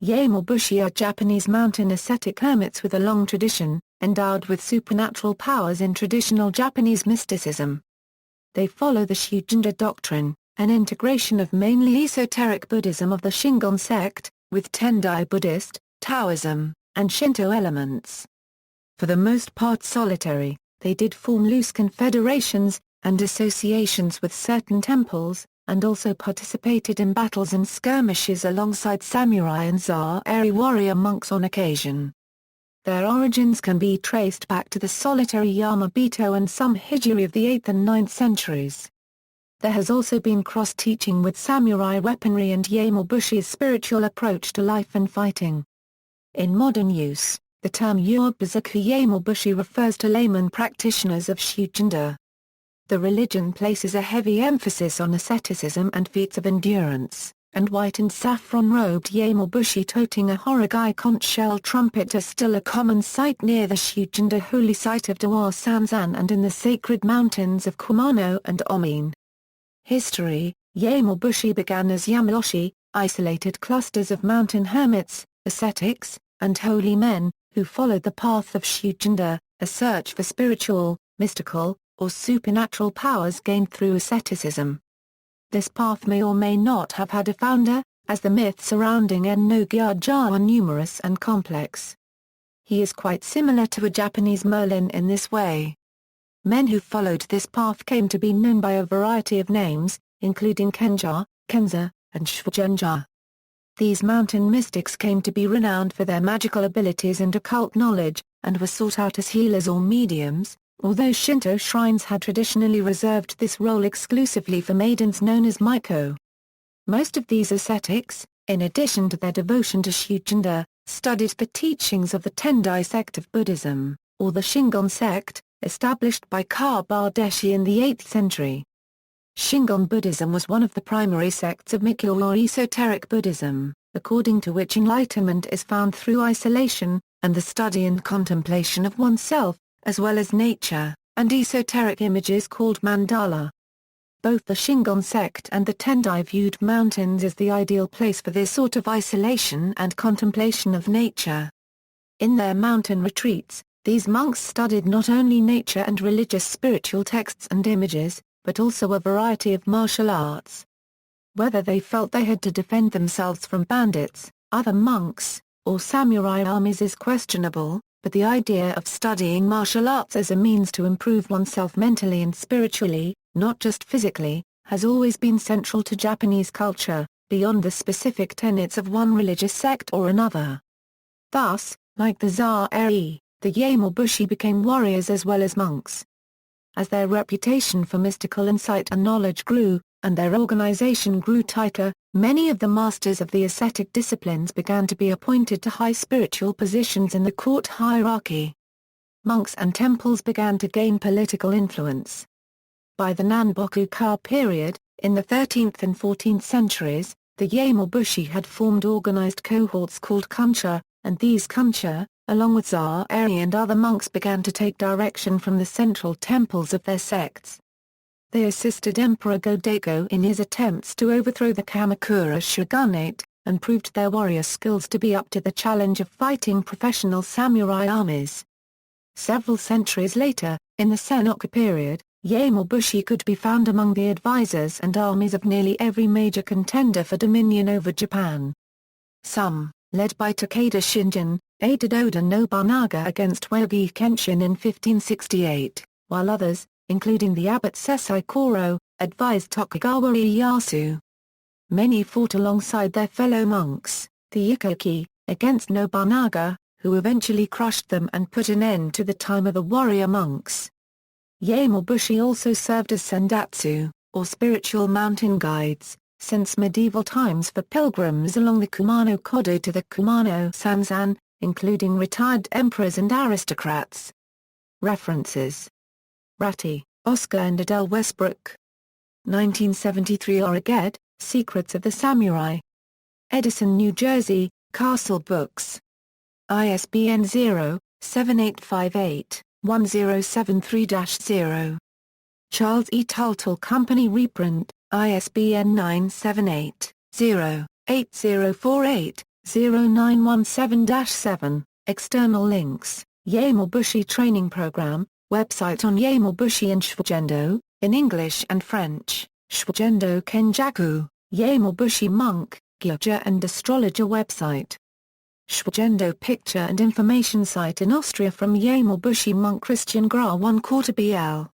Yama-bushi are Japanese mountain ascetic hermits with a long tradition, endowed with supernatural powers in traditional Japanese mysticism. They follow the Shugendō doctrine, an integration of mainly esoteric Buddhism of the Shingon sect, with Tendai Buddhist, Taoism, and Shinto elements. For the most part solitary, they did form loose confederations, and associations with certain temples, and also participated in battles and skirmishes alongside samurai and sōhei warrior monks on occasion. Their origins can be traced back to the solitary Yama-bito and some hijiri of the 8th and 9th centuries. There has also been cross-teaching with samurai weaponry and Yama-bushi's spiritual approach to life and fighting. In modern use, the term ubasoku-yamabushi refers to layman practitioners of Shugendō. The religion places a heavy emphasis on asceticism and feats of endurance, and white and saffron-robed Yama-bushi toting a horagai conch-shell trumpet are still a common sight near the Shugendō holy site of Dewa Sanzan and in the sacred mountains of Kumano and Omine. History: Yama-bushi began as Yamabushi, isolated clusters of mountain hermits, ascetics, and holy men, who followed the path of Shugendō, a search for spiritual, mystical, or supernatural powers gained through asceticism. This path may or may not have had a founder, as the myths surrounding endowed are numerous and complex. He is quite similar to a Japanese Merlin in this way. Men who followed this path came to be known by a variety of names, including Kenja, Kenza, and Shugendō. These mountain mystics came to be renowned for their magical abilities and occult knowledge, and were sought out as healers or mediums, although Shinto shrines had traditionally reserved this role exclusively for maidens known as miko. Most of these ascetics, in addition to their devotion to Shugendō, studied the teachings of the Tendai sect of Buddhism, or the Shingon sect, established by Kaba Deshi in the 8th century. Shingon Buddhism was one of the primary sects of Mikyo or esoteric Buddhism, according to which enlightenment is found through isolation, and the study and contemplation of oneself, as well as nature, and esoteric images called mandala. Both the Shingon sect and the Tendai viewed mountains as the ideal place for this sort of isolation and contemplation of nature. In their mountain retreats, these monks studied not only nature and religious spiritual texts and images, but also a variety of martial arts. Whether they felt they had to defend themselves from bandits, other monks, or samurai armies is questionable, but the idea of studying martial arts as a means to improve oneself mentally and spiritually, not just physically, has always been central to Japanese culture, beyond the specific tenets of one religious sect or another. Thus, like the sōhei, the Yama-bushi became warriors as well as monks. As their reputation for mystical insight and knowledge grew, and their organization grew tighter, many of the masters of the ascetic disciplines began to be appointed to high spiritual positions in the court hierarchy. Monks and temples began to gain political influence. By the Nanboku-ka period, in the 13th and 14th centuries, the Yama-bushi had formed organized cohorts called conch-shell, and these conch-shell, along with sōhei and other monks, began to take direction from the central temples of their sects. They assisted Emperor Go-Daigo in his attempts to overthrow the Kamakura shogunate, and proved their warrior skills to be up to the challenge of fighting professional samurai armies. Several centuries later, in the Sengoku period, Yama-bushi could be found among the advisors and armies of nearly every major contender for dominion over Japan. Some, led by Takeda Shingen, aided Oda Nobunaga against Weigi Kenshin in 1568, while others, including the abbot Sessai Koro, advised Tokugawa Ieyasu. Many fought alongside their fellow monks, the Ikoki, against Nobunaga, who eventually crushed them and put an end to the time of the warrior monks. Yama-bushi also served as sendatsu, or spiritual mountain guides, since medieval times for pilgrims along the Kumano-kodo to the Kumano-Sanzan, including retired emperors and aristocrats. References: Ratti, Oscar and Adele Westbrook. 1973. Horagai, Secrets of the Samurai. Edison, New Jersey, Castle Books. ISBN 0-7858-1073-0. Charles E. Tultle Company reprint, ISBN 978-0-8048-0. 0917-7, external links, Yama-bushi training program, website on Yama-bushi and Shugendō, in English and French, Shugendō Kenjaku, Yama-bushi monk, Gyuja and astrologer website. Shugendō picture and information site in Austria from Yama-bushi monk Christian Gra 1/4 BL.